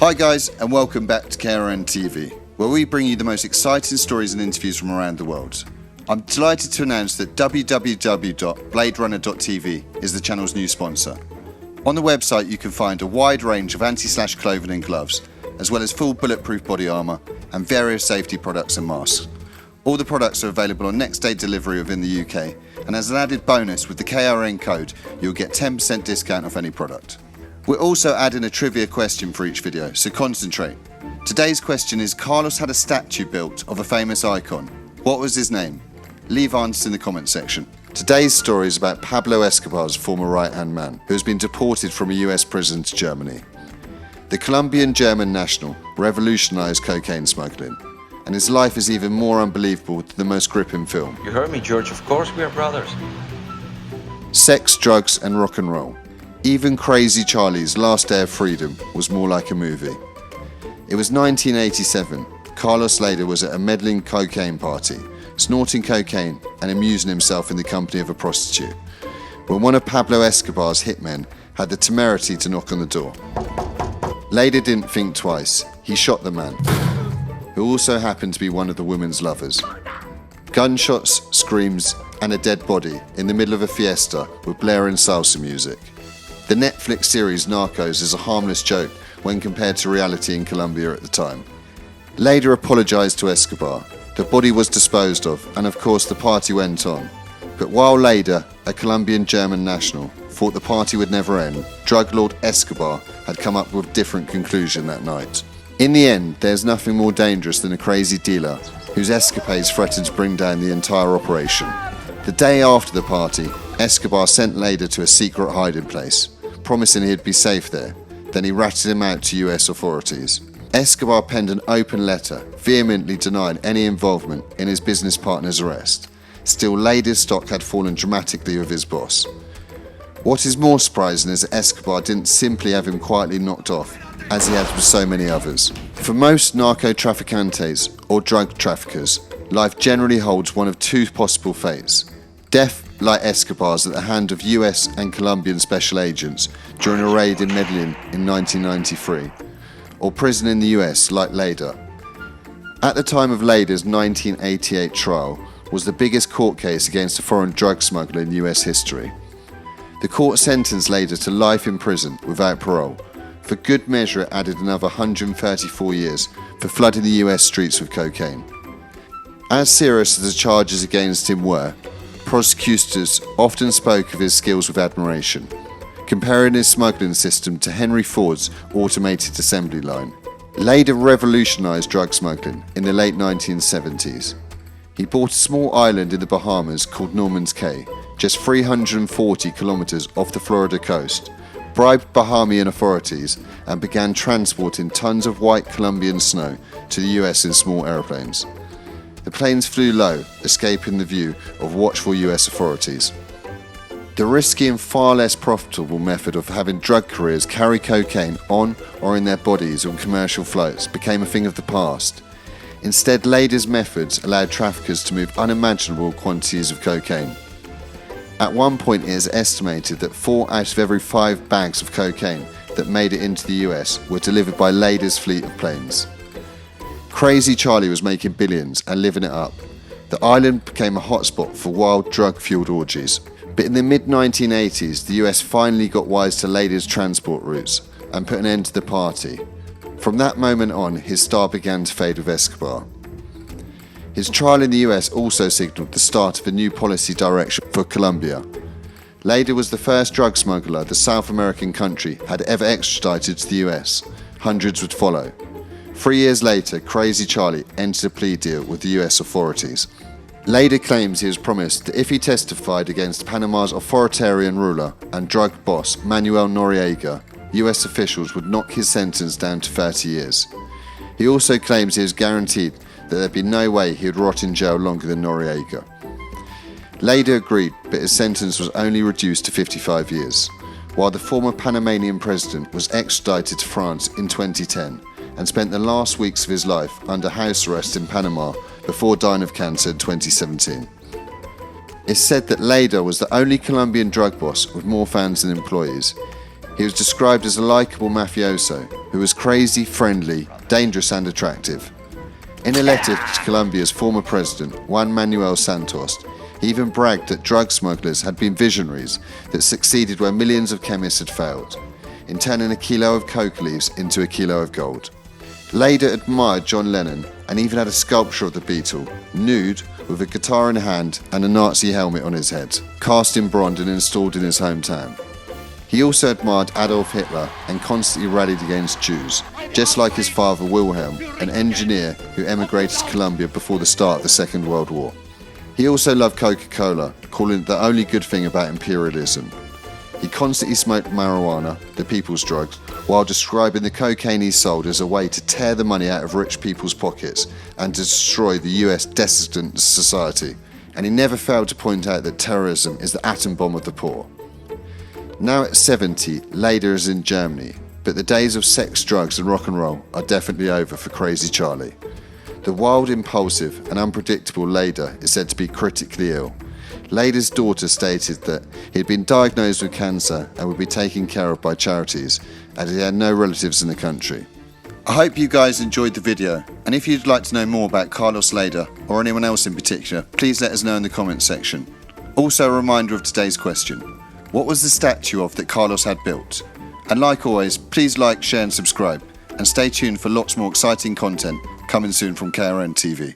Hi guys, and welcome back to KRN TV, where we bring you the most exciting stories and interviews from around the world. I'm delighted to announce that www.bladerunner.tv is the channel's new sponsor. On the website you can find a wide range of anti-slash clothing and gloves, as well as full bulletproof body armour and various safety products and masks. All the products are available on next day delivery within the UK, and as an added bonus with the KRN code, you'll get 10% discount off any product. We're also adding a trivia question for each video, so concentrate. Today's question is, Carlos had a statue built of a famous icon. What was his name? Leave answers in the comment section. Today's story is about Pablo Escobars' former right-hand man, who has been deported from a US prison to Germany. The Colombian-German national revolutionized cocaine smuggling, and his life is even more unbelievable than the most gripping film. You heard me, George. Of course we are brothers. Sex, drugs, and rock and roll. Even Crazy Charlie's last day of freedom was more like a movie. It was 1987. Carlos Lehder was at a meddling cocaine party, snorting cocaine and amusing himself in the company of a prostitute, when one of Pablo Escobar's hitmen had the temerity to knock on the door. Lehder didn't think twice. He shot the man, who also happened to be one of the woman's lovers. Gunshots, screams, and a dead body in the middle of a fiesta with blaring salsa music. The Netflix series Narcos is a harmless joke when compared to reality in Colombia at the time. Lehder apologised to Escobar. The body was disposed of, and of course the party went on. But while Lehder, a Colombian-German national, thought the party would never end, drug lord Escobar had come up with a different conclusion that night. In the end, there's nothing more dangerous than a crazy dealer whose escapades threatened to bring down the entire operation. The day after the party, Escobar sent Lehder to a secret hiding place, promising he'd be safe there. Then he ratted him out to US authorities. Escobar penned an open letter, vehemently denying any involvement in his business partner's arrest. Still, Lehder's stock had fallen dramatically with his boss. What is more surprising is that Escobar didn't simply have him quietly knocked off, as he had with so many others. For most narco-traficantes, or drug traffickers, life generally holds one of two possible fates. Death, like Escobar's, at the hand of US and Colombian special agents during a raid in Medellin in 1993, or prison in the US, like Lehder. At the time of Lehder's 1988 trial, was the biggest court case against a foreign drug smuggler in US history. The court sentenced Lehder to life in prison without parole. For good measure, it added another 134 years for flooding the US streets with cocaine. As serious as the charges against him were, prosecutors often spoke of his skills with admiration, comparing his smuggling system to Henry Ford's automated assembly line. Lehder revolutionized drug smuggling in the late 1970s. He bought a small island in the Bahamas called Norman's Cay, just 340 kilometers off the Florida coast, bribed Bahamian authorities, and began transporting tons of white Colombian snow to the US in small airplanes. The planes flew low, escaping the view of watchful US authorities. The risky and far less profitable method of having drug couriers carry cocaine on or in their bodies on commercial flights became a thing of the past. Instead, Lehder's methods allowed traffickers to move unimaginable quantities of cocaine. At one point, it is estimated that 4 out of every 5 bags of cocaine that made it into the US were delivered by Lehder's fleet of planes. Crazy Charlie was making billions and living it up. The island became a hotspot for wild drug-fueled orgies. But in the mid-1980s, the US finally got wise to Lehder's transport routes and put an end to the party. From that moment on, his star began to fade with Escobar. His trial in the US also signalled the start of a new policy direction for Colombia. Lehder was the first drug smuggler the South American country had ever extradited to the US. Hundreds would follow. 3 years later, Crazy Charlie entered a plea deal with the US authorities. Lehder claims he was promised that if he testified against Panama's authoritarian ruler and drug boss Manuel Noriega, US officials would knock his sentence down to 30 years. He also claims he was guaranteed that there'd be no way he would rot in jail longer than Noriega. Lehder agreed, but his sentence was only reduced to 55 years, while the former Panamanian president was extradited to France in 2010 and spent the last weeks of his life under house arrest in Panama before dying of cancer in 2017. It's said that Lehder was the only Colombian drug boss with more fans than employees. He was described as a likeable mafioso who was crazy, friendly, dangerous and attractive. In a letter to Colombia's former president, Juan Manuel Santos, he even bragged that drug smugglers had been visionaries that succeeded where millions of chemists had failed, in turning a kilo of coca leaves into a kilo of gold. Lehder admired John Lennon and even had a sculpture of the Beatle, nude, with a guitar in hand and a Nazi helmet on his head, cast in bronze and installed in his hometown. He also admired Adolf Hitler and constantly rallied against Jews, just like his father Wilhelm, an engineer who emigrated to Colombia before the start of the Second World War. He also loved Coca-Cola, calling it the only good thing about imperialism. He constantly smoked marijuana, the people's drugs, while describing the cocaine he sold as a way to tear the money out of rich people's pockets and to destroy the US dissident society. And he never failed to point out that terrorism is the atom bomb of the poor. Now at 70, Lehder is in Germany, but the days of sex, drugs and rock and roll are definitely over for Crazy Charlie. The wild, impulsive and unpredictable Lehder is said to be critically ill. Lehder's daughter stated that he had been diagnosed with cancer and would be taken care of by charities, as he had no relatives in the country. I hope you guys enjoyed the video, and if you'd like to know more about Carlos Lehder or anyone else in particular, please let us know in the comments section. Also a reminder of today's question: what was the statue of that Carlos had built? And like always, please like, share and subscribe, and stay tuned for lots more exciting content coming soon from KRN TV.